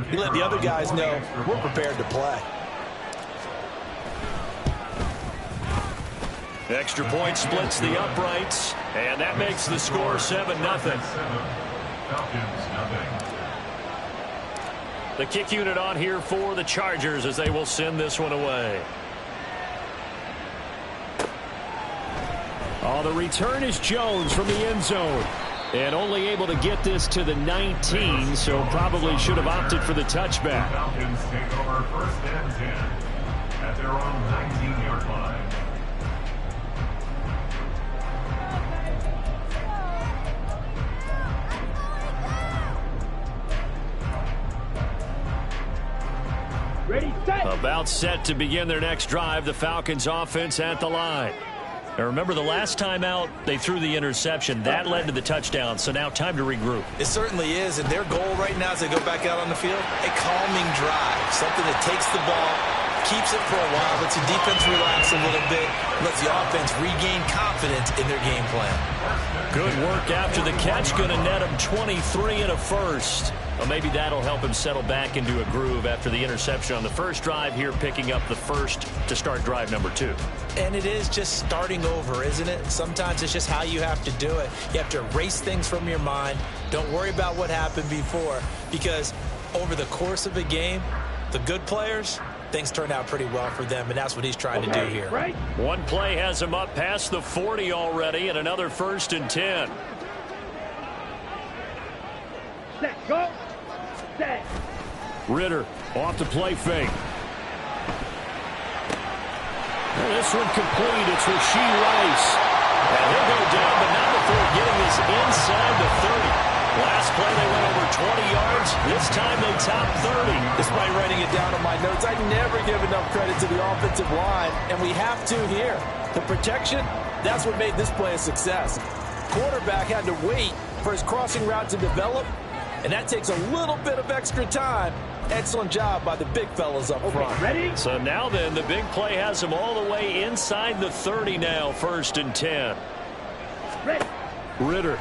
He let the other guys know we're prepared to play. Extra point splits the uprights, and that makes the score 7-0. The kick unit on here for the Chargers as they will send this one away. Oh, the return is Jones from the end zone. And only able to get this to the 19, so probably should have opted for the touchback. Falcons take over 1st and 10 at their own 19-yard line. About set to begin their next drive. The Falcons offense at the line. Now remember, the last time out, they threw the interception. That led to the touchdown, so now time to regroup. It certainly is, and their goal right now as they go back out on the field, a calming drive, something that takes the ball, keeps it for a while, lets the defense relax a little bit, lets the offense regain confidence in their game plan. Good work after the catch, going to net him 23 and a first. Well, maybe that'll help him settle back into a groove after the interception on the first drive here, picking up the first to start drive number 2. And it is just starting over, isn't it? Sometimes it's just how you have to do it. You have to erase things from your mind. Don't worry about what happened before, because over the course of a game, the good players, things turn out pretty well for them, and that's what he's trying to do here. One play has him up past the 40 already, and another 1st and 10. Set, go. Set. Ritter off the play fake. This one complete. It's Rashee Rice. And he'll go down, but not before getting this inside the 30. Last play they went over 20 yards. This time they top 30. Despite writing it down on my notes, I never give enough credit to the offensive line, and we have to here. The protection, that's what made this play a success. Quarterback had to wait for his crossing route to develop, and that takes a little bit of extra time. Excellent job by the big fellas up front. Ready? So now then, the big play has them all the way inside the 30 now, 1st and 10. Ready. Ritter.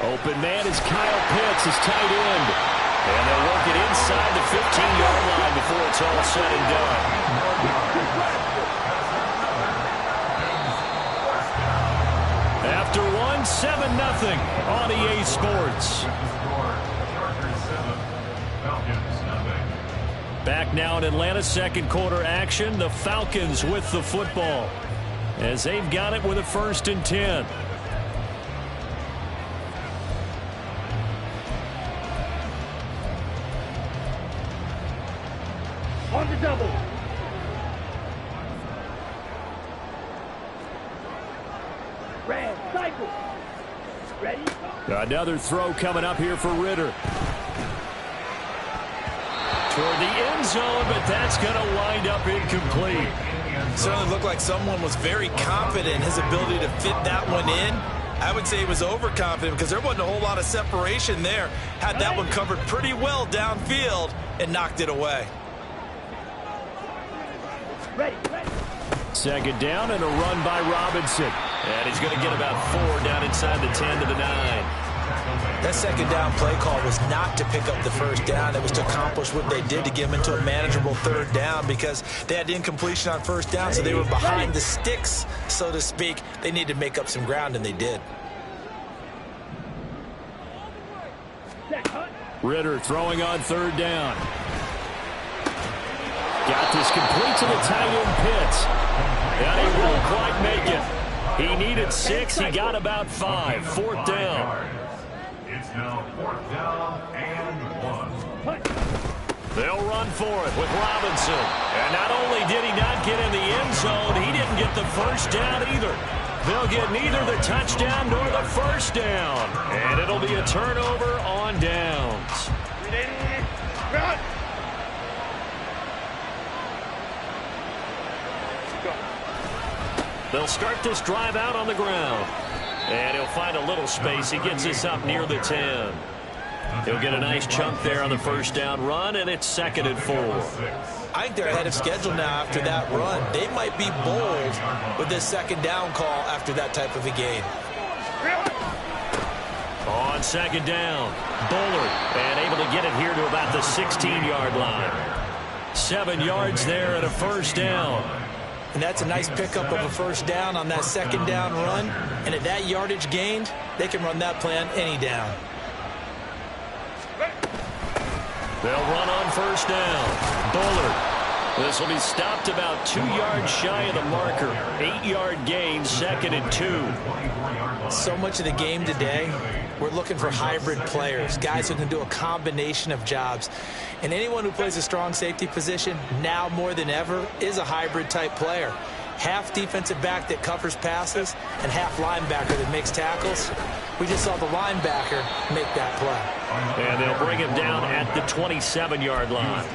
Open man is Kyle Pitts, his tight end. And they'll work it inside the 15-yard line before it's all said and done. After one, 7-0 on EA Sports. Back now in Atlanta, second quarter action. The Falcons with the football as they've got it with a 1st and 10. On the double. Red cycle. Ready? Another throw coming up here for Ritter. Toward the end zone, but that's going to wind up incomplete. Certainly looked like someone was very confident in his ability to fit that one in. I would say he was overconfident because there wasn't a whole lot of separation there. Had that one covered pretty well downfield and knocked it away. Ready. 2nd down and a run by Robinson. And he's going to get about 4 down inside the 10 to the 9. That 2nd down play call was not to pick up the 1st down. It was to accomplish what they did to get them into a manageable 3rd down because they had incompletion on 1st down, so they were behind the sticks, so to speak. They needed to make up some ground, and they did. Ritter throwing on 3rd down. Got this complete to the tight end Pitts. And he won't quite make it. He needed 6. He got about 5. 4th down. It's now 4th down and 1. They'll run for it with Robinson. And not only did he not get in the end zone, he didn't get the 1st down either. They'll get neither the touchdown nor the 1st down. And it'll be a turnover on downs. Run. They'll start this drive out on the ground. And he'll find a little space. He gets this up near the 10. He'll get a nice chunk there on the 1st down run, and it's 2nd and 4. I think they're ahead of schedule now after that run. They might be bold with this 2nd down call after that type of a game. On 2nd down, Bullard, and get it here to about the 16-yard line. 7 yards there and a first down. And that's a nice pickup of a first down on that second down run. And at that yardage gained, they can run that play on any down. They'll run on first down. Bullard. This will be stopped about 2 yards shy of the marker. 8-yard gain, 2nd and 2. So much of the game today, we're looking for hybrid players, guys who can do a combination of jobs. And anyone who plays a strong safety position, now more than ever, is a hybrid type player. Half defensive back that covers passes and half linebacker that makes tackles. We just saw the linebacker make that play. And they'll bring him down at the 27-yard line.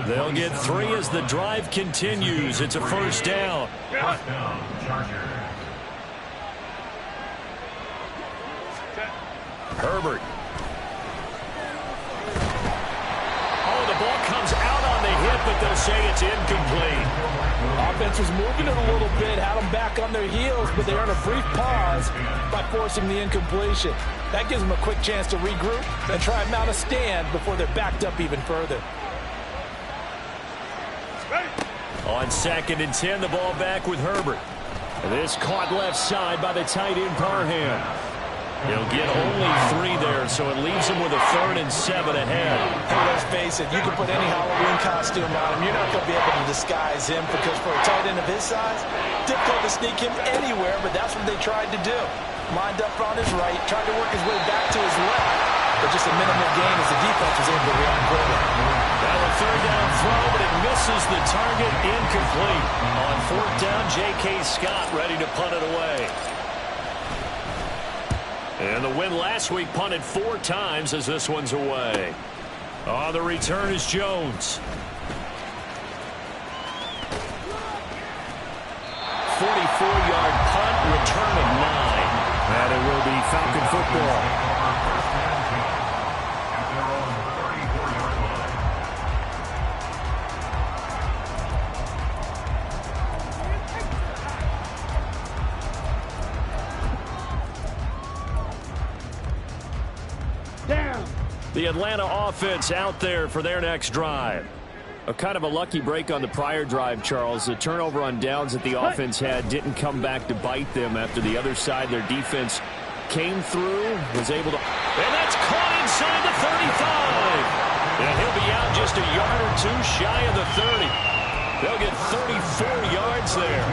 They'll get 3 as the drive continues. It's a first down. Herbert. Oh, the ball comes out on the hit, but they'll say it's incomplete. Offense was moving it a little bit, had them back on their heels, but they earned a brief pause by forcing the incompletion. That gives them a quick chance to regroup and try and mount a stand before they're backed up even further. On 2nd and 10, the ball back with Herbert. This caught left side by the tight end Parham. He'll get only 3 there, so it leaves him with a 3rd and 7 ahead. Hey, let's face it, you can put any Halloween costume on him. You're not going to be able to disguise him because for a tight end of his size, difficult to sneak him anywhere, but that's what they tried to do. Lined up on his right, tried to work his way back to his left, but just a minimal gain as the defense was able to react quickly. Now a 3rd down throw, but it misses the target, incomplete. On 4th down, J.K. Scott ready to punt it away. And the win last week punted 4 times as this one's away. On the return is Jones. 44-yard punt, return of 9. And it will be Falcon football. The Atlanta offense out there for their next drive. A kind of a lucky break on the prior drive, Charles. The turnover on downs that the offense had didn't come back to bite them after the other side. Their defense came through, was able to... And that's caught inside the 35. And he'll be out just a yard or 2 shy of the 30. They'll get 34 yards there.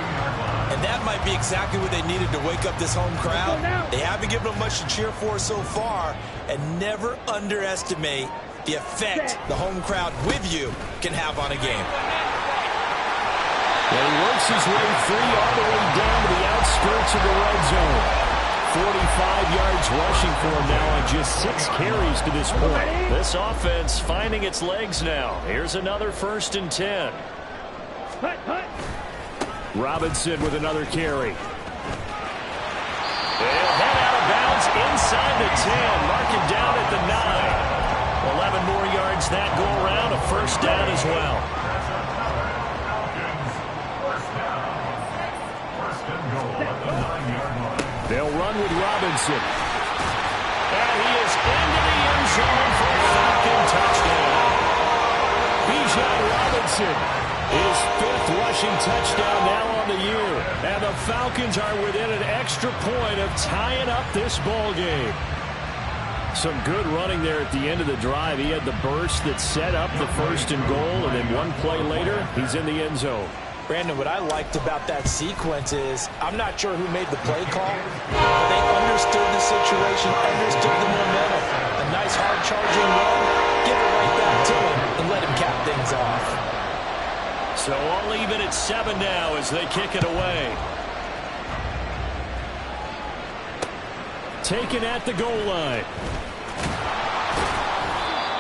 And that might be exactly what they needed to wake up this home crowd. They haven't given them much to cheer for so far, and never underestimate the effect the home crowd with you can have on a game. Well, he works his way free all the way down to the outskirts of the red zone. 45 yards rushing for him now on just 6 carries to this point. This offense finding its legs now. Here's another 1st and 10. Robinson with another carry. They'll head out of bounds inside the 10. Mark him down at the 9. 11 more yards that go around. A first down as well. They'll run with Robinson. And he is into the end zone for a Falcon touchdown. Bijan Robinson, his 5th rushing touchdown now on the year. And the Falcons are within an extra point of tying up this ball game. Some good running there at the end of the drive. He had the burst that set up the 1st and goal, and then 1 play later, he's in the end zone. Brandon, what I liked about that sequence is I'm not sure who made the play call, but they understood the situation, understood the momentum. A nice hard-charging run, give it right back to him, and let him cap things off. So I'll leave it at 7 now as they kick it away. Taken at the goal line.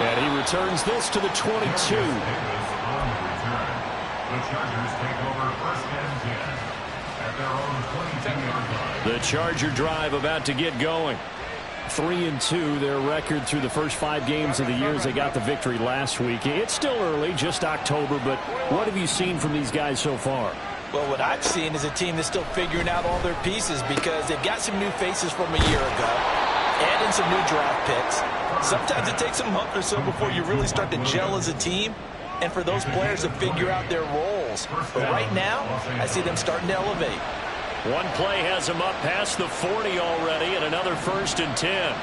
And he returns this to the 22. The Chargers take over 1st and 10 at their own 22-yard line. The Charger drive about to get going. 3-2, their record through the first 5 games of the year as they got the victory last week. It's still early, just October, but what have you seen from these guys so far? Well, what I've seen is a team that's still figuring out all their pieces because they've got some new faces from a year ago, adding some new draft picks. Sometimes it takes a month or so before you really start to gel as a team and for those players to figure out their roles. But right now, I see them starting to elevate. One play has them up past the 40 already, and another 1st and 10.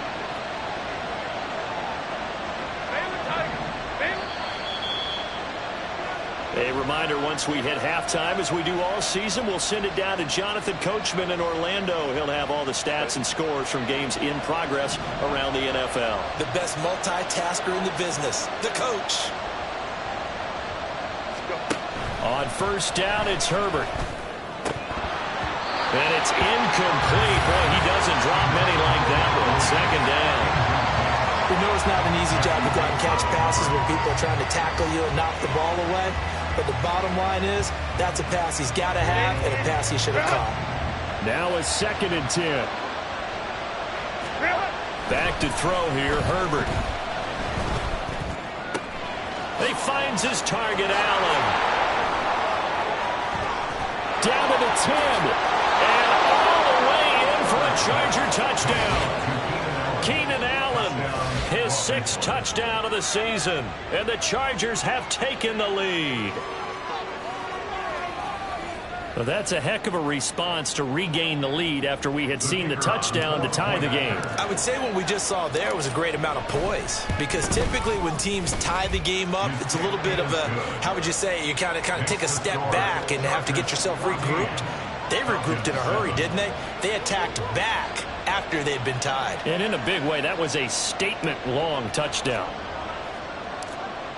A reminder, once we hit halftime, as we do all season, we'll send it down to Jonathan Coachman in Orlando. He'll have all the stats and scores from games in progress around the NFL. The best multitasker in the business, the coach. On 1st down, it's Herbert. And it's incomplete. Boy, he doesn't drop many like that one. 2nd down. You know it's not an easy job to go out and catch passes when people are trying to tackle you and knock the ball away. But the bottom line is, that's a pass he's got to have and a pass he should have caught. Now a 2nd and 10. Back to throw here, Herbert. He finds his target, Allen. Down to the 10. And all the way in for a Charger touchdown. Keenan Allen, his 6th touchdown of the season. And the Chargers have taken the lead. Well, that's a heck of a response to regain the lead after we had seen the touchdown to tie the game. I would say what we just saw there was a great amount of poise, because typically when teams tie the game up, it's a little bit of a, how would you say, you kind of take a step back and have to get yourself regrouped. They regrouped in a hurry, didn't they? They attacked back after they'd been tied. And in a big way, that was a statement-long touchdown.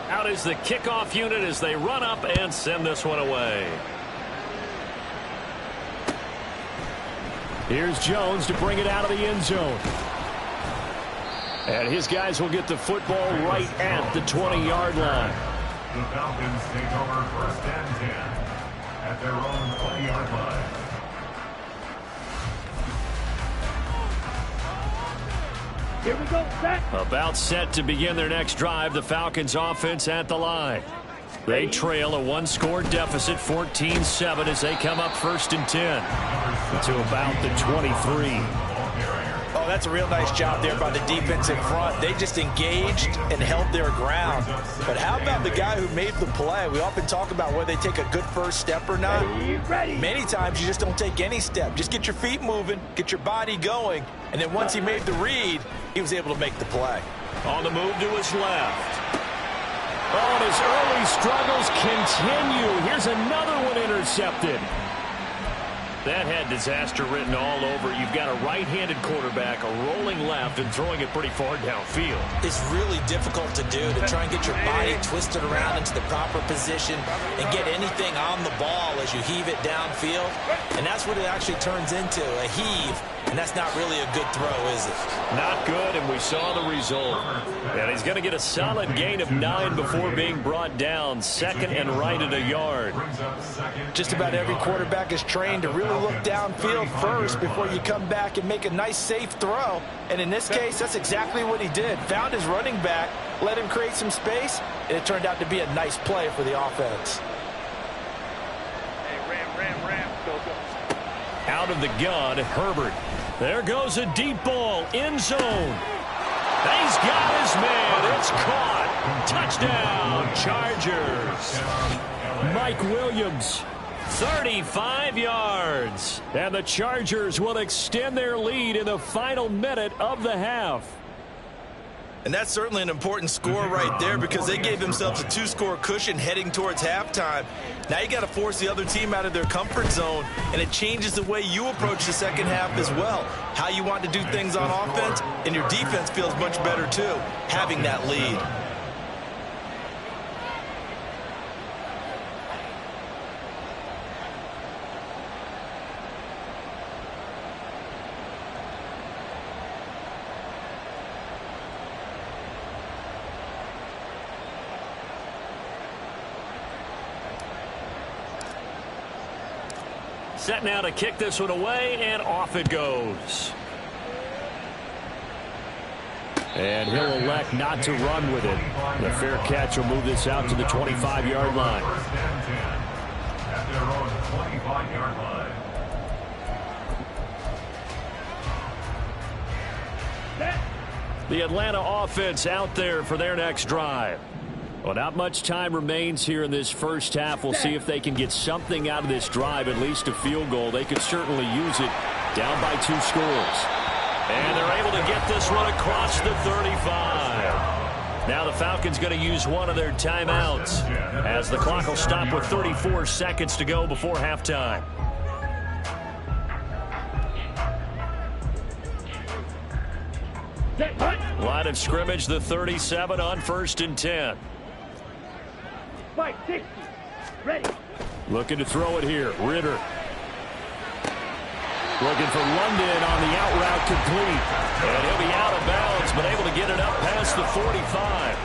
Out is the kickoff unit as they run up and send this one away. Here's Jones to bring it out of the end zone. And his guys will get the football right at the 20-yard line. The Falcons take over 1st and 10 at their own 20-yard line. Here we go, set. About set to begin their next drive, the Falcons offense at the line. They trail a 1-score deficit, 14-7, as they come up 1st and 10 to about the 23. Oh, that's a real nice job there by the defense in front. They just engaged and held their ground. But how about the guy who made the play? We often talk about whether they take a good first step or not. Ready. Many times you just don't take any step. Just get your feet moving, get your body going, and then once he made the read, he was able to make the play. On the move to his left. Oh, and his early struggles continue. Here's another one intercepted. That had disaster written all over. You've got a right-handed quarterback, a rolling left, and throwing it pretty far downfield. It's really difficult to do, to try and get your body twisted around into the proper position and get anything on the ball as you heave it downfield. And that's what it actually turns into, a heave. And that's not really a good throw, is it? Not good, and we saw the result. And he's going to get a solid gain of 9 before being brought down. 2nd and right at a yard. Just about every quarterback is trained to really look downfield first before you come back and make a nice, safe throw. And in this case, that's exactly what he did. Found his running back, let him create some space, and it turned out to be a nice play for the offense. Hey, ram. Go. Out of the gun, Herbert. There goes a deep ball, end zone. He's got his man. It's caught. Touchdown, Chargers. Mike Williams, 35 yards. And the Chargers will extend their lead in the final minute of the half. And that's certainly an important score right there, because they gave themselves a 2-score cushion heading towards halftime. Now you got to force the other team out of their comfort zone, and it changes the way you approach the second half as well. How you want to do things on offense, and your defense feels much better too, having that lead. Set now to kick this one away, and off it goes. And he'll elect not to run with it. The fair catch will move this out to the 25-yard line. 1st and 10 at their own 25-yard line. Set. The Atlanta offense out there for their next drive. Well, not much time remains here in this first half. We'll see if they can get something out of this drive, at least a field goal. They could certainly use it, down by 2 scores. And they're able to get this one across the 35. Now the Falcons going to use one of their timeouts as the clock will stop with 34 seconds to go before halftime. Line of scrimmage, the 37 on 1st and 10. 60. Ready. Looking to throw it here. Ritter. Looking for London on the out route complete. And he'll be out of bounds, but able to get it up past the 45.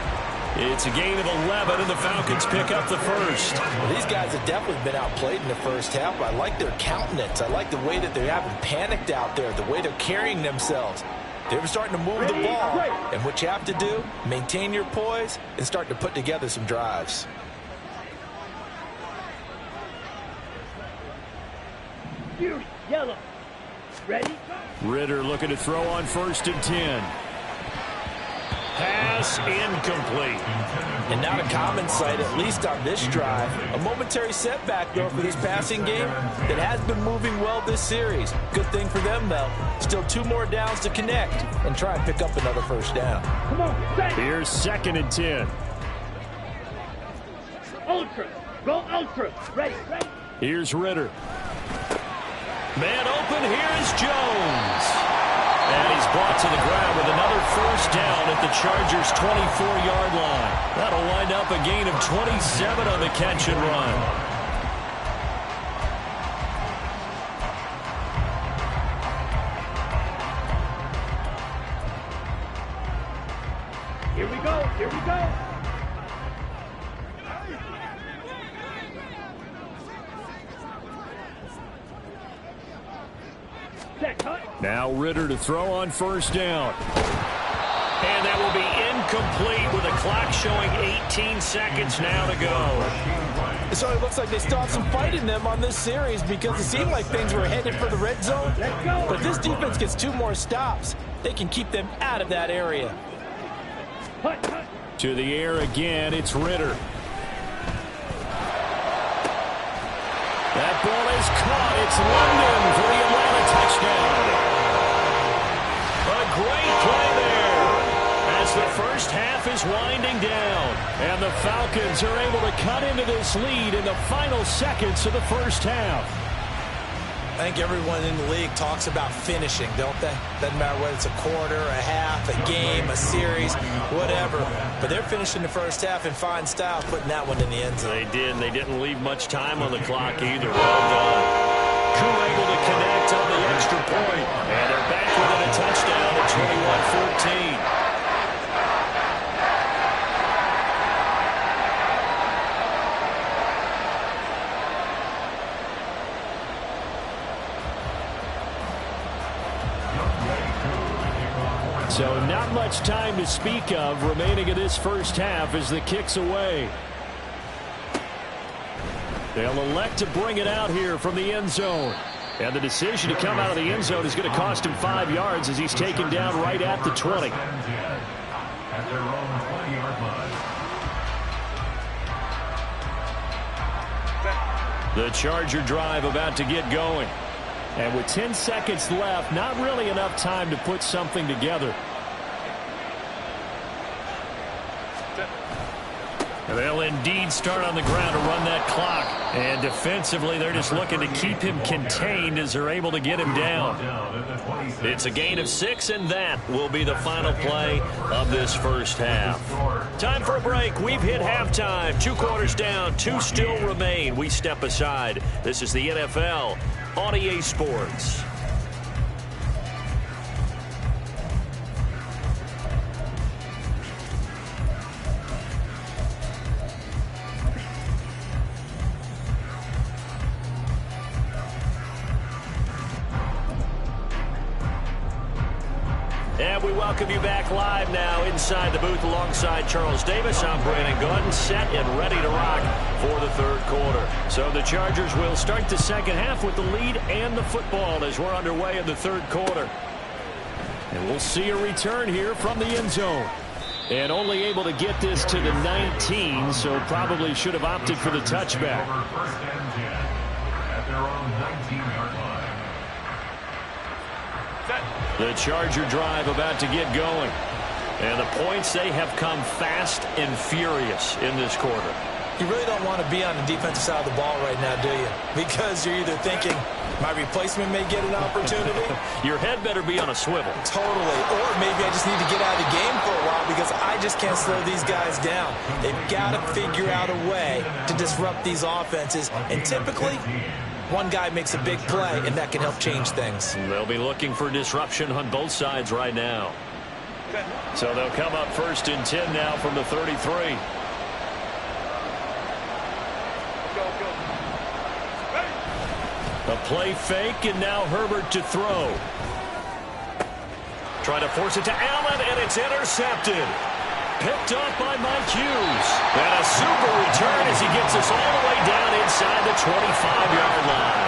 It's a gain of 11, and the Falcons pick up the first. Well, these guys have definitely been outplayed in the first half. I like their countenance. I like the way that they haven't panicked out there, the way they're carrying themselves. They're starting to move the ball. And what you have to do, maintain your poise and start to put together some drives. Yellow. Ready? Ritter looking to throw on 1st and 10. Pass incomplete. And not a common sight, at least on this drive. A momentary setback, though, for this passing game that has been moving well this series. Good thing for them, though. Still 2 more downs to connect and try and pick up another first down. Come on, set. Here's 2nd and 10. Ultra. Go ultra. Ready. Here's Ritter. Man open, here is Jones. And he's brought to the ground with another first down at the Chargers' 24-yard line. That'll wind up a gain of 27 on the catch and run. Here we go. Now Ritter to throw on 1st down. And that will be incomplete with the clock showing 18 seconds now to go. So it looks like they still have some fight in them on this series because it seemed like things were headed for the red zone. But this defense gets 2 more stops. They can keep them out of that area. To the air again, it's Ritter. That ball is caught. It's London for the Atlanta touchdown. A great play there as the first half is winding down. And the Falcons are able to cut into this lead in the final seconds of the first half. I think everyone in the league talks about finishing, don't they? Doesn't matter whether it's a quarter, a half, a game, a series, whatever. But they're finishing the first half in fine style, putting that one in the end zone. They did. They didn't leave much time on the clock either. Well done. Koo able to connect on the extra point. And they're back within a touchdown at 21-14. So not much time to speak of remaining in this first half as the kick's away. They'll elect to bring it out here from the end zone. And the decision to come out of the end zone is going to cost him 5 yards as he's taken down right at the 20. At their own 20-yard line. The Charger drive about to get going. And with 10 seconds left, not really enough time to put something together. They'll indeed start on the ground to run that clock. And defensively, they're just looking to keep him contained as they're able to get him down. It's a gain of 6, and that will be the final play of this first half. Time for a break. We've hit halftime. 2 quarters down, 2 still remain. We step aside. This is the NFL on EA Sports. And we welcome you back live now inside the booth alongside Charles Davis. I'm Brandon Gordon, set and ready to rock for the third quarter. So the Chargers will start the second half with the lead and the football as we're underway in the third quarter. And we'll see a return here from the end zone. And only able to get this to the 19, so probably should have opted for the touchback. First and 10 at their own 19-yard line. The Charger drive about to get going. And the points, they have come fast and furious in this quarter. You really don't want to be on the defensive side of the ball right now, do you? Because you're either thinking, my replacement may get an opportunity. Your head better be on a swivel. Totally. Or maybe I just need to get out of the game for a while because I just can't slow these guys down. They've got to figure out a way to disrupt these offenses. And typically, one guy makes a big play, and that can help change things. They'll be looking for disruption on both sides right now. So they'll come up first and 10 now from the 33. A play fake, and now Herbert to throw. Trying to force it to Allen, and it's intercepted. Picked up by Mike Hughes. And a super return as he gets us all the way down inside the 25-yard line.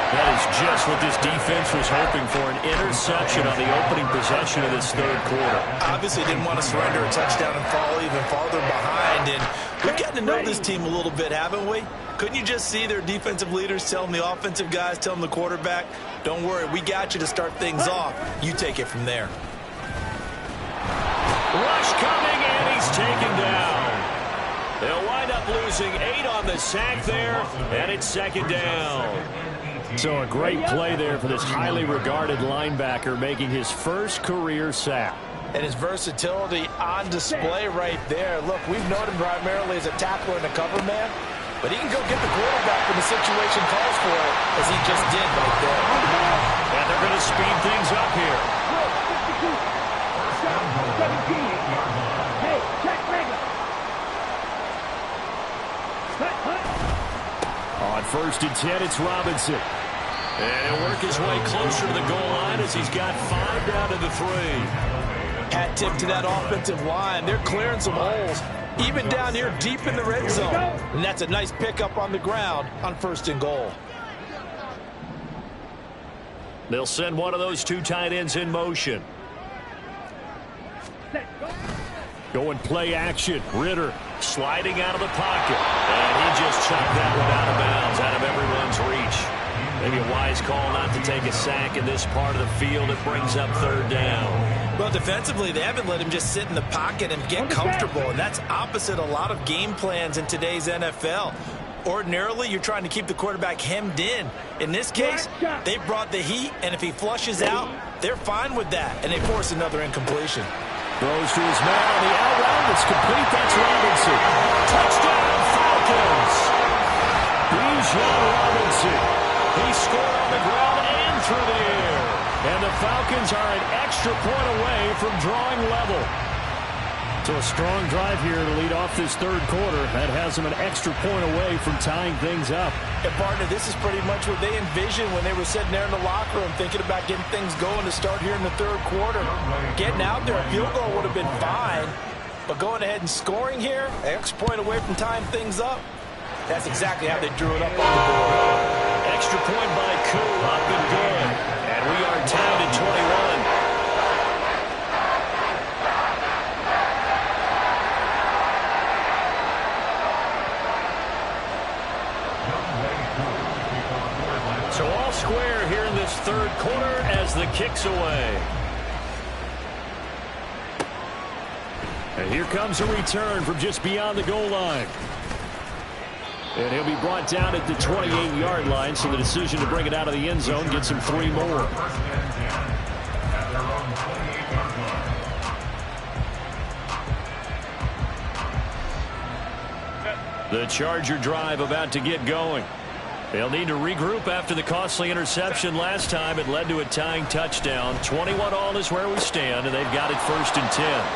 That is just what this defense was hoping for, an interception on the opening possession of this third quarter. Obviously didn't want to surrender a touchdown and fall even farther behind. And we're getting to know this team a little bit, haven't we? Couldn't you just see their defensive leaders telling the offensive guys, telling the quarterback, don't worry, we got you to start things off. You take it from there. Rush coming, and he's taken down. They'll wind up losing 8 on the sack there, and it's second down. So a great play there for this highly regarded linebacker making his first career sack. And his versatility on display right there. Look, we've known him primarily as a tackler and a cover man, but he can go get the quarterback when the situation calls for it, as he just did right there. And they're going to speed things up here. Hey, check regular. On first and 10, it's Robinson. And he'll work his way closer to the goal line as he's got 5 down to the 3. Hat tip to that offensive line. They're clearing some holes, even down here deep in the red zone. And that's a nice pickup on the ground on first and goal. They'll send one of those 2 tight ends in motion. Going play action. Ritter sliding out of the pocket. And he just chucked that one out of bounds, out of everyone's reach. Maybe a wise call not to take a sack in this part of the field. It brings up third down. Well, defensively, they haven't let him just sit in the pocket and get comfortable, and that's opposite a lot of game plans in today's NFL. Ordinarily, you're trying to keep the quarterback hemmed in. In this case, they brought the heat, and if he flushes out, they're fine with that, and they force another incompletion. Throws to his man on the out route. It's complete. That's Robinson. Touchdown, Falcons. Bijan Robinson. He scored on the ground and through the air. And the Falcons are an extra point away from drawing level. So a strong drive here to lead off this third quarter. That has them an extra point away from tying things up. And, partner, this is pretty much what they envisioned when they were sitting there in the locker room thinking about getting things going to start here in the third quarter. Getting out there, a field goal would have been fine. But going ahead and scoring here, an extra point away from tying things up, that's exactly how they drew it up on the board. Extra point by Koo, up and good. And we are tied at 21. So all square here in this third quarter as the kick's away. And here comes a return from just beyond the goal line. And he'll be brought down at the 28-yard line, so the decision to bring it out of the end zone gets him 3 more. The Charger drive about to get going. They'll need to regroup after the costly interception last time. It led to a tying touchdown. 21-all is where we stand, and they've got it first and 10.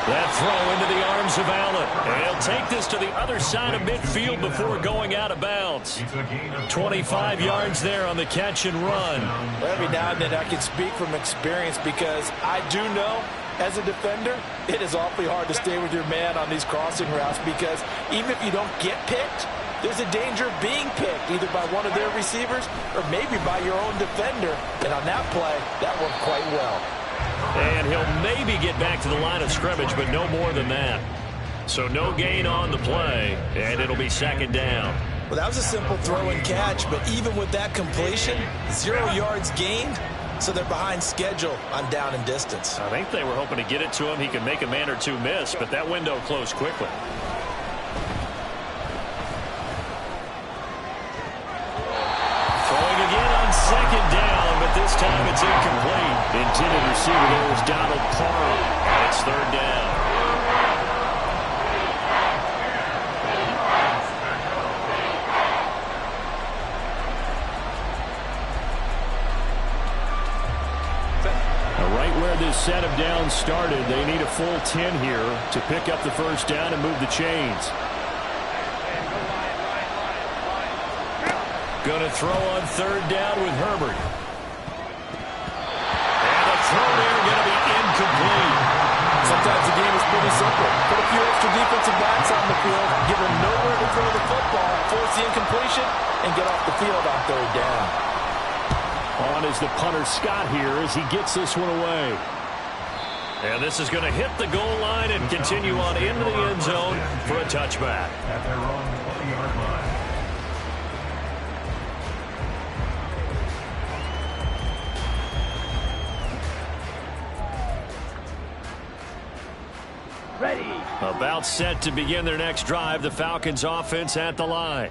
That throw into the arms of Allen. And he'll take this to the other side of midfield before going out of bounds. 25 yards there on the catch and run. Well, every now and then I can speak from experience because I do know as a defender, it is awfully hard to stay with your man on these crossing routes because even if you don't get picked, there's a danger of being picked either by one of their receivers or maybe by your own defender. And on that play, that worked quite well. And he'll maybe get back to the line of scrimmage, but no more than that. So no gain on the play, and it'll be second down. Well, that was a simple throw and catch, but even with that completion, 0 yards gained, so they're behind schedule on down and distance. I think they were hoping to get it to him. He could make a man or two miss, but that window closed quickly. Throwing again on second down, but this time it's incomplete. Intended receiver there was Donald Parham, and it's third down. Right where this set of downs started, they need a full 10 here to pick up the first down and move the chains. Going to throw on third down with Herbert. And the throw there going to be incomplete. Sometimes the game is pretty simple. Put a few extra defensive backs on the field, give them nowhere to throw the football, force the incompletion, and get off the field on third down. On is the punter Scott here as he gets this one away. And this is going to hit the goal line and continue on into the end zone for a touchback. At their own 20-yard line. Ready. About set to begin their next drive, the Falcons offense at the line.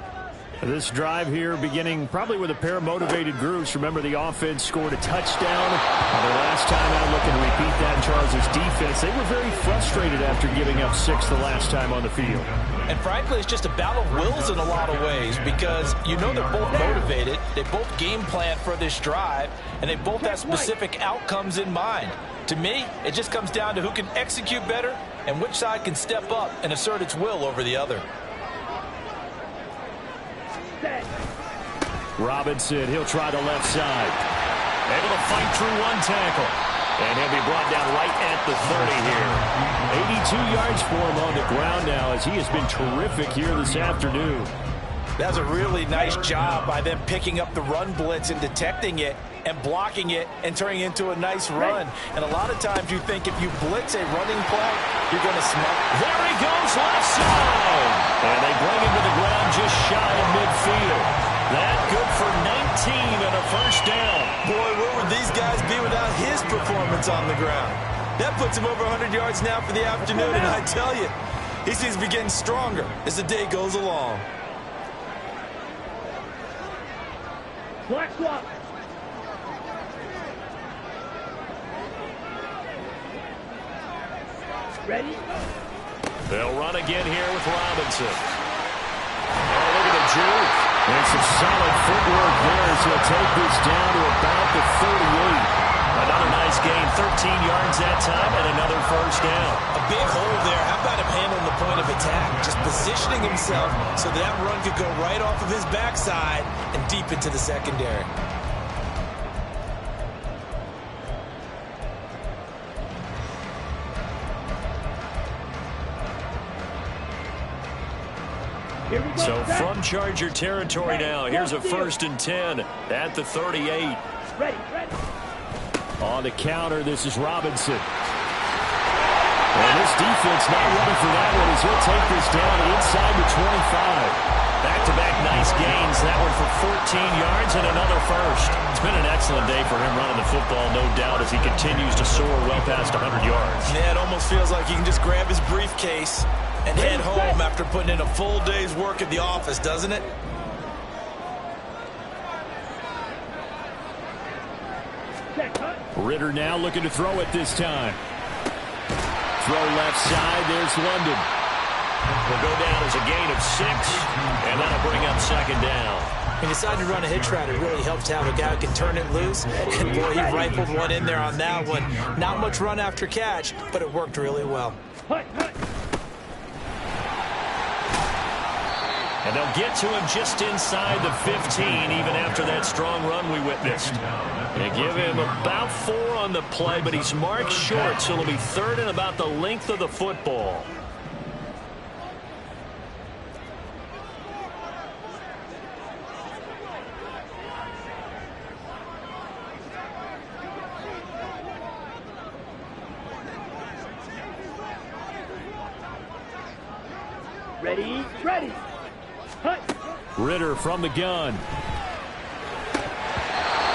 This drive here beginning probably with a pair of motivated groups. Remember, the offense scored a touchdown. The last time out, looking to repeat that, Charles' defense, they were very frustrated after giving up 6 the last time on the field. And frankly, it's just a battle of wills in a lot of ways because you know they're both motivated, they both game plan for this drive, and they both have specific outcomes in mind. To me, it just comes down to who can execute better and which side can step up and assert its will over the other. Robinson, he'll try the left side. Able to fight through one tackle. And he'll be brought down right at the 30 here. 82 yards for him on the ground now as he has been terrific here this afternoon. That's a really nice job by them picking up the run blitz and detecting it and blocking it and turning it into a nice run. And a lot of times you think if you blitz a running play, you're going to smell it. There he goes, left side. And they bring him to the ground just shy of midfield. That good for 19 and a first down. Boy, where would these guys be without his performance on the ground? That puts him over 100 yards now for the afternoon, and I tell you, he seems to be getting stronger as the day goes along. Black swap. Ready? They'll run again here with Robinson. Oh, look at the juke. And some solid footwork there as he'll take this down to about the 38. Another nice gain, 13 yards that time, and another first down. A big hole there. How about him handling the point of attack? Just positioning himself so that run could go right off of his backside and deep into the secondary. So from Charger territory now, here's a 1st and 10 at the 38. Ready. On the counter, this is Robinson. And this defense not ready for that one as he'll take this down inside the 25. Back-to-back nice gains. That one for 14 yards and another first. It's been an excellent day for him running the football, no doubt, as he continues to soar well past 100 yards. Yeah, it almost feels like he can just grab his briefcase and head home after putting in a full day's work at the office, doesn't it? Ritter now looking to throw it this time. Throw left side. There's London. Will go down as a gain of 6, and that'll bring up second down. He decided to run a hitch route. It really helps to have a guy who can turn it loose. And boy, he rifled one in there on that one. Not much run after catch, but it worked really well. And they'll get to him just inside the 15, even after that strong run we witnessed. They give him about 4 on the play, but he's marked short, so it'll be 3rd and about the length of the football. Ready, ready. Hut. Ritter from the gun.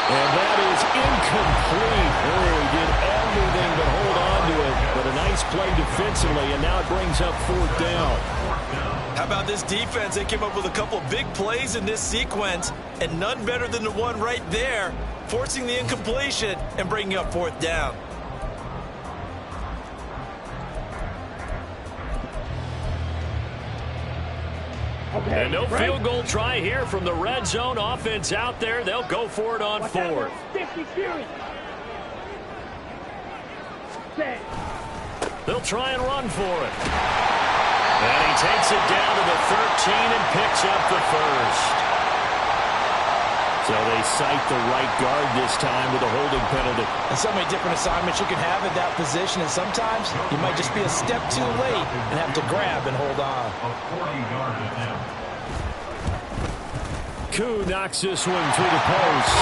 And that is incomplete. Oh, he did everything but hold on to it. But a nice play defensively, and now it brings up 4th down. How about this defense? They came up with a couple of big plays in this sequence, and none better than the one right there, forcing the incompletion and bringing up 4th down. Okay, And no right. field goal try here from the red zone offense out there. They'll go for it on Watch 4th. out, 50 series. Set. They'll try and run for it. And he takes it down to the 13 and picks up the first. So they cite the right guard this time with a holding penalty. And so many different assignments you can have at that position, and sometimes you might just be a step too late and have to grab and hold on. A 40-yard attempt. Koo knocks this one through the post.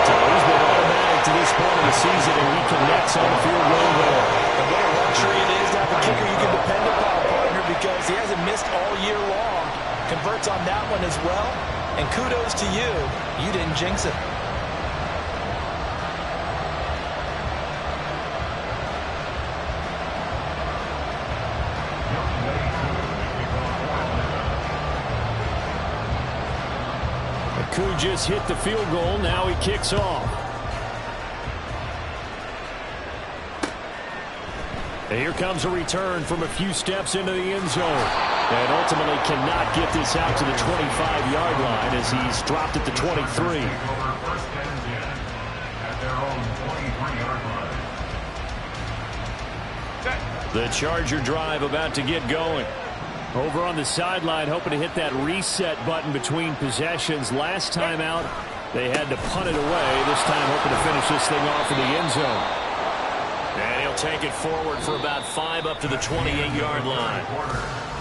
So he's been automatic to this point of the season, and he connects on the field goal there. And what a luxury it is to have a kicker you can depend upon, partner, because he hasn't missed all year long. Converts on that one as well. And kudos to you. You didn't jinx it. Koo just hit the field goal. Now he kicks off. And here comes a return from a few steps into the end zone. And ultimately cannot get this out to the 25-yard line as he's dropped at the 23. Over 1st and 10 at their own 23-yard line. The Charger drive about to get going. Over on the sideline, hoping to hit that reset button between possessions. Last time out, they had to punt it away. This time, hoping to finish this thing off in the end zone. And he'll take it forward for about 5 up to the 28-yard line.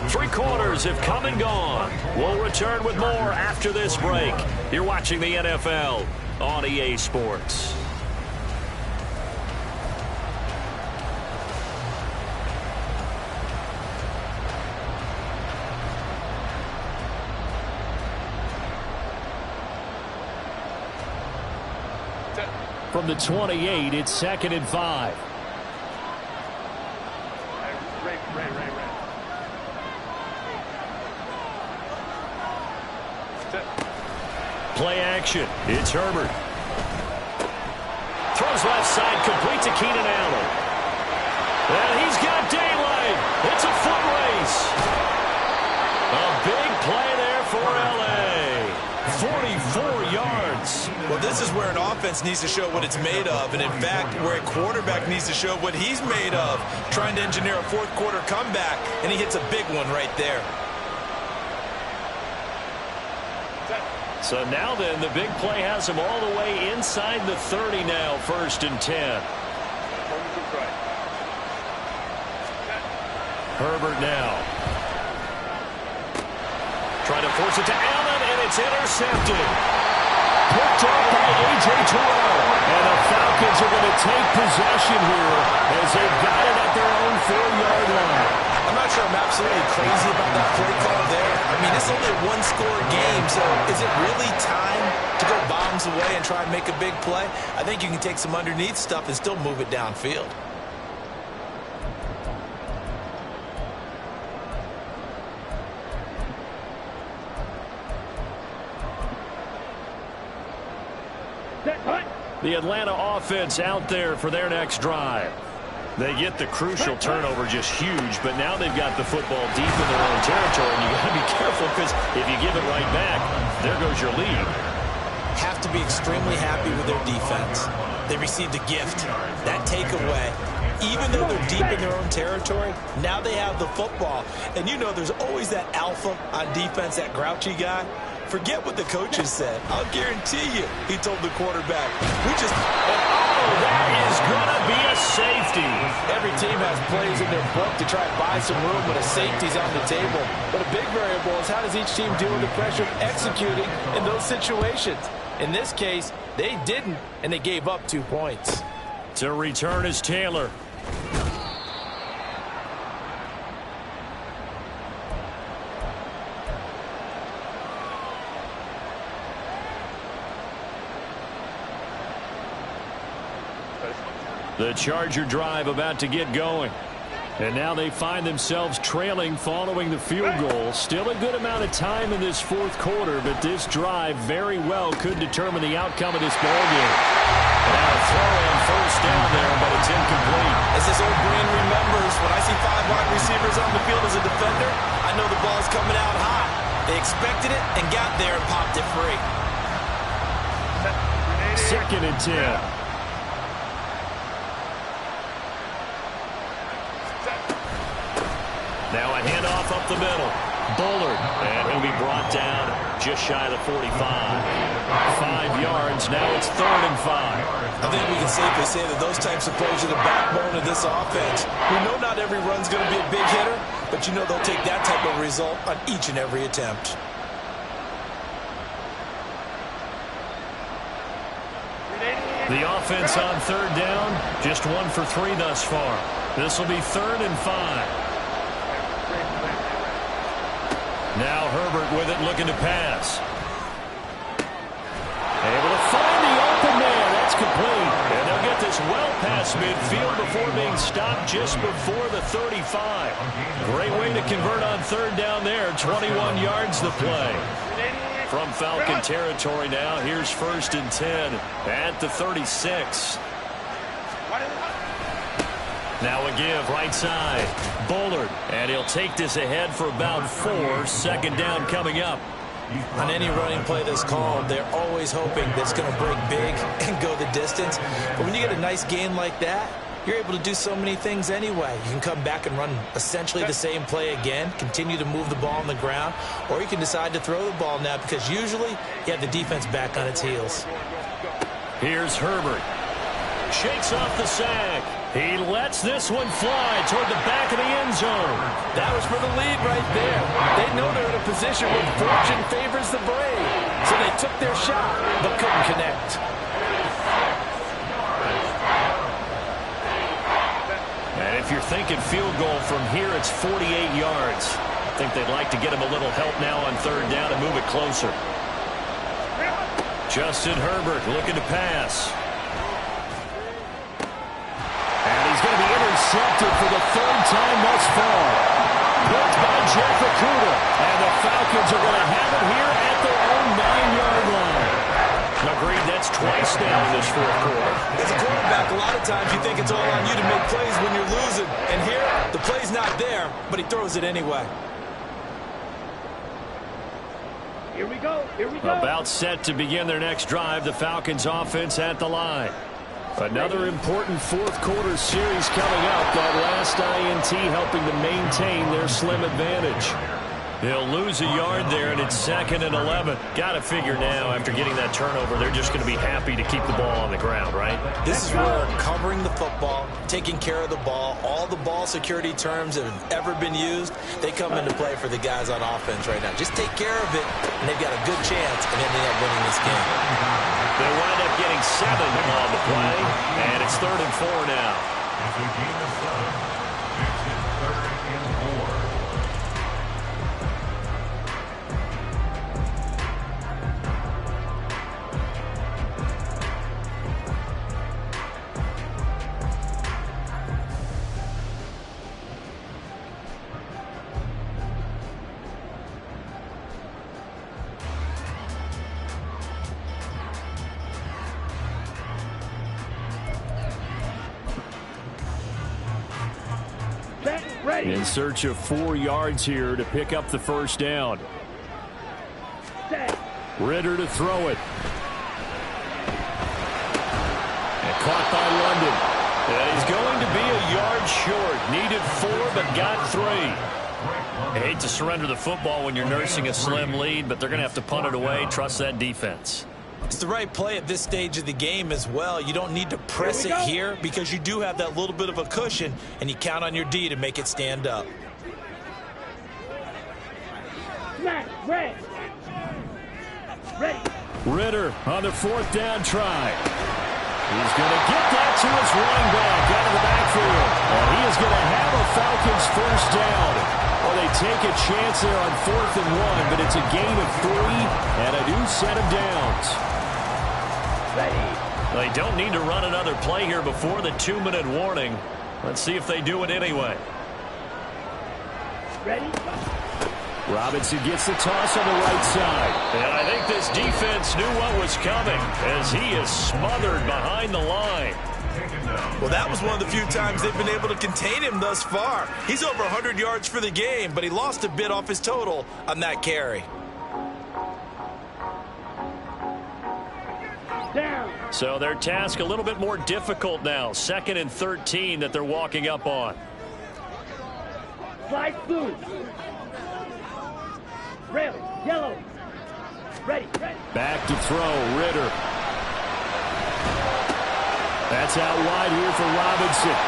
3 quarters have come and gone. We'll return with more after this break. You're watching the NFL on EA Sports. From the 28, it's 2nd and 5. Play action. It's Herbert. Throws left side, complete to Keenan Allen. And he's got daylight. It's a foot race. A big play there for L.A. 44 yards. Well, this is where an offense needs to show what it's made of, and in fact, where a quarterback needs to show what he's made of, trying to engineer a 4th quarter comeback, and he hits a big one right there. So now then, the big play has him all the way inside the 30 now, 1st and 10. Herbert now. Trying to force it to Allen, and it's intercepted. Picked up by A.J. Terrell. And the Falcons are going to take possession here as they've got it at their own 4-yard line. I'm not sure I'm absolutely crazy about that play call there. I mean, it's only a one-score game, so is it really time to go bombs away and try and make a big play? I think you can take some underneath stuff and still move it downfield. The Atlanta offense out there for their next drive. They get the crucial turnover, just huge, but now they've got the football deep in their own territory, and you got to be careful because if you give it right back, there goes your lead. Have to be extremely happy with their defense. They received a gift. That takeaway, even though they're deep in their own territory, now they have the football. And you know there's always that alpha on defense, that grouchy guy. Forget what the coaches said. I'll guarantee you, he told the quarterback, That is going to be a safety. every team has plays in their book to try and buy some room when a safety's on the table. But a big variable is how does each team deal with the pressure of executing in those situations. In this case, they didn't, and they gave up 2 points. To return is Taylor. The Charger drive about to get going. And now they find themselves trailing following the field goal. Still a good amount of time in this fourth quarter, but this drive very well could determine the outcome of this ballgame. Now a throw on first down there, but it's incomplete. As his old brain remembers, when I see 5 wide receivers on the field as a defender, I know the ball's coming out hot. They expected it and got there and popped it free. 2nd and 10. Now a handoff up the middle. Bullard, and he'll be brought down just shy of the 45. 5 yards. Now it's 3rd and 5. I think we can safely say that those types of plays are the backbone of this offense. We know not every run's going to be a big hitter, but you know they'll take that type of result on each and every attempt. The offense on 3rd down, just 1 for 3 thus far. This will be 3rd and 5. Now Herbert with it, looking to pass. Able to find the open man. That's complete. And they'll get this well past midfield before being stopped just before the 35. Great way to convert on 3rd down there. 21 yards the play. From Falcon territory now, here's 1st and 10 at the 36. Now a give right side. Bullard, and he'll take this ahead for about 4. 2nd down coming up. On any running play that's called, they're always hoping that it's going to break big and go the distance. But when you get a nice gain like that, you're able to do so many things anyway. You can come back and run essentially the same play again, continue to move the ball on the ground, or you can decide to throw the ball now because usually you have the defense back on its heels. Here's Herbert. Shakes off the sack. He lets this one fly toward the back of the end zone. That was for the lead right there. They know they're in a position where fortune favors the brave. So they took their shot, but couldn't connect. And if you're thinking field goal from here, it's 48 yards. I think they'd like to get him a little help now on 3rd down and move it closer. Justin Herbert looking to pass. He's going to be intercepted for the 3rd time thus far. Picked by Jeff Okuda. And the Falcons are going to have it here at their own 9-yard line. Agreed, that's twice now in this 4th quarter. As a quarterback, a lot of times you think it's all on you to make plays when you're losing. And here, the play's not there, but he throws it anyway. Here we go. Here we go. About set to begin their next drive. The Falcons offense at the line. Another important 4th quarter series coming up. That last INT helping to maintain their slim advantage. They'll lose a yard there, and it's 2nd and 11. Got to figure now, after getting that turnover, they're just going to be happy to keep the ball on the ground, right? This is where covering the football, taking care of the ball, all the ball security terms that have ever been used, they come into play for the guys on offense right now. Just take care of it, and they've got a good chance of ending up winning this game. They wind up getting 7 on the play, and it's 3rd and 4 now. It's a game of 7. It's 3rd and 4. In search of 4 yards here to pick up the 1st down. Ritter to throw it. And caught by London. And he's going to be a yard short. Needed 4, but got 3. I hate to surrender the football when you're nursing a slim lead, but they're going to have to punt it away. Trust that defense. It's the right play at this stage of the game as well. You don't need to press it here because you do have that little bit of a cushion, and you count on your D to make it stand up. Ready. Ritter on the 4th down try. He's going to get that to his running back out of the backfield. And he is going to have a Falcons 1st down. Well, they take a chance there on 4th and 1, but it's a gain of 3 and a new set of downs. They don't need to run another play here before the 2-minute warning. Let's see if they do it anyway. Ready? Robinson gets the toss on the right side. And I think this defense knew what was coming as he is smothered behind the line. Well, that was one of the few times they've been able to contain him thus far. He's over 100 yards for the game, but he lost a bit off his total on that carry. Down. So their task a little bit more difficult now. 2nd and 13 that they're walking up on. Slide through. Rail. Yellow. Ready. Back to throw. Ritter. That's out wide here for Robinson.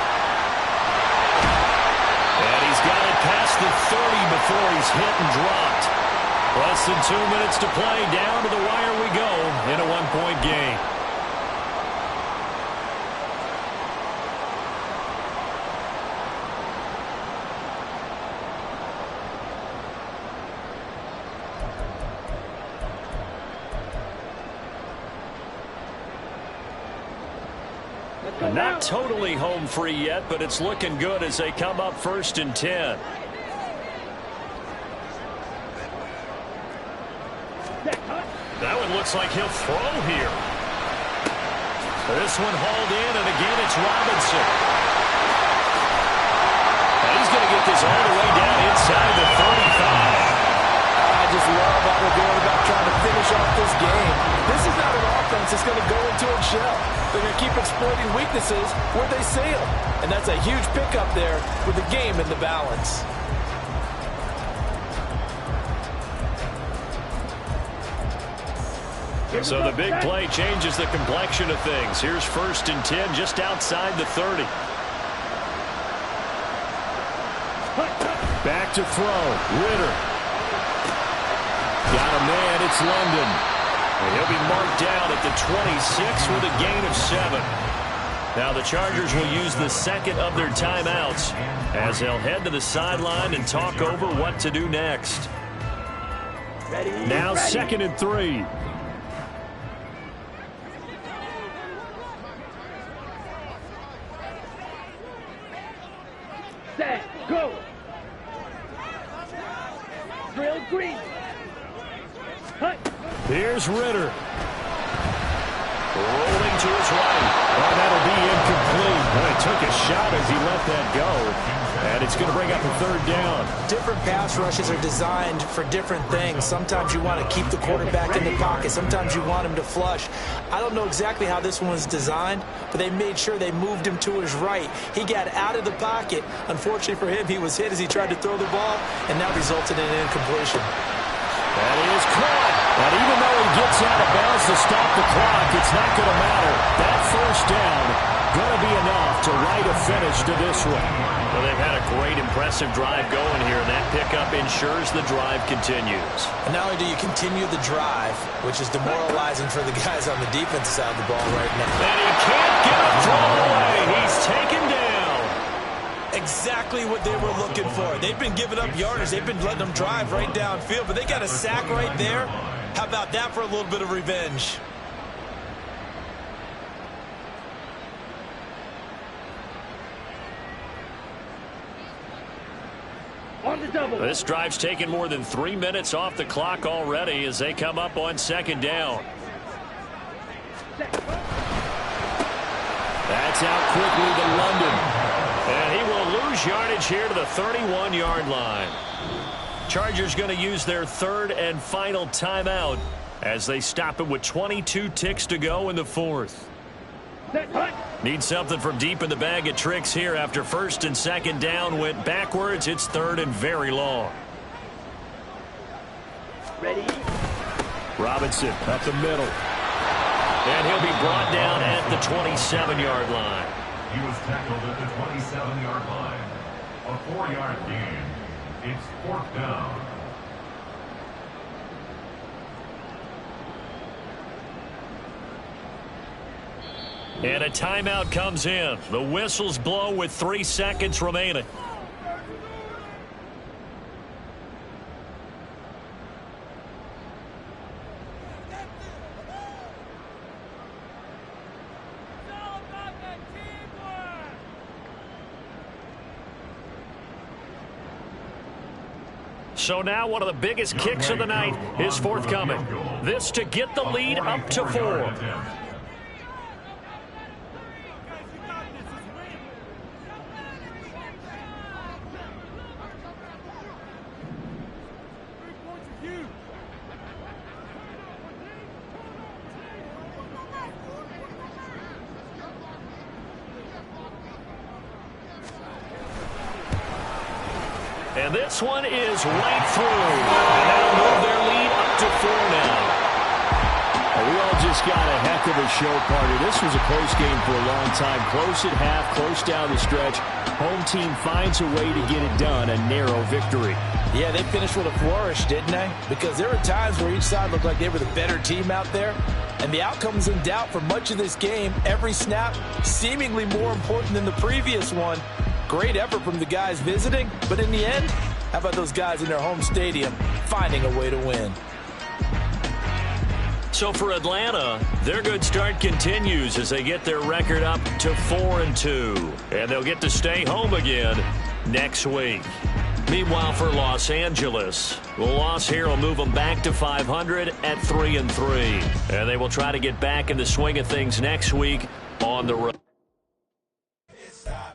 And he's got it past the 30 before he's hit and dropped. Less than 2 minutes to play. Down to the wire we go in a 1-point game. Not totally home free yet, but it's looking good as they come up 1st and 10. That one looks like he'll throw here. This one hauled in, and again it's Robinson. And he's going to get this all the way down inside the 35. I just love how they're going about trying to finish off this game. This is not an offense that's going to go into a shell. They're going to keep exploiting weaknesses where they see them. And that's a huge pickup there with the game in the balance. So the big play changes the complexion of things. Here's 1st and 10 just outside the 30. Back to throw. Ritter. Got a man. It's London. And he'll be marked down at the 26 with a gain of 7. Now the Chargers will use the 2nd of their timeouts as they'll head to the sideline and talk over what to do next. Now 2nd and 3. Set. Go. Drill green. Hut. Here's Ritter. Rolling to his right. Oh, that'll be incomplete. Well, he took a shot as he let that go. And it's going to bring up a 3rd down. Different pass rushes are designed for different things. Sometimes you want to keep the quarterback in the pocket. Sometimes you want him to flush. I don't know exactly how this one was designed, but they made sure they moved him to his right. He got out of the pocket. Unfortunately for him, he was hit as he tried to throw the ball, and that resulted in an incompletion. That is caught. And even though he gets out of bounds to stop the clock, it's not going to matter. That 1st down going to be enough to write a finish to this one. Well, they've had a great, impressive drive going here, and that pickup ensures the drive continues. And not only do you continue the drive, which is demoralizing for the guys on the defensive side of the ball right now. And he can't get a throw away. He's taken down. Exactly what they were looking for. They've been giving up yardage. They've been letting them drive right downfield, but they got a sack right there. How about that for a little bit of revenge? On the double. This drive's taken more than 3 minutes off the clock already as they come up on 2nd down. That's out quickly to London. And he will lose yardage here to the 31-yard line. Chargers going to use their 3rd and final timeout as they stop it with 22 ticks to go in the 4th. Need something from deep in the bag of tricks here after 1st and 2nd down went backwards. It's 3rd and very long. Ready? Robinson up the middle. And he'll be brought down at the 27-yard line. He was tackled at the 27-yard line. A 4-yard gain. It's 4th down. And a timeout comes in. The whistles blow with 3 seconds remaining. So now one of the biggest kicks of the night is forthcoming. This to get the lead up to 4. And this one is right through. And that'll move their lead up to 4 now. We all just got a heck of a show, partner. This was a close game for a long time. Close at half, close down the stretch. Home team finds a way to get it done, a narrow victory. Yeah, they finished with a flourish, didn't they? Because there were times where each side looked like they were the better team out there. And the outcome was in doubt for much of this game. Every snap seemingly more important than the previous one. Great effort from the guys visiting, but in the end, how about those guys in their home stadium finding a way to win? So for Atlanta, their good start continues as they get their record up to 4-2. And they'll get to stay home again next week. Meanwhile, for Los Angeles, the loss here will move them back to 500 at 3-3. And they will try to get back in the swing of things next week on the road.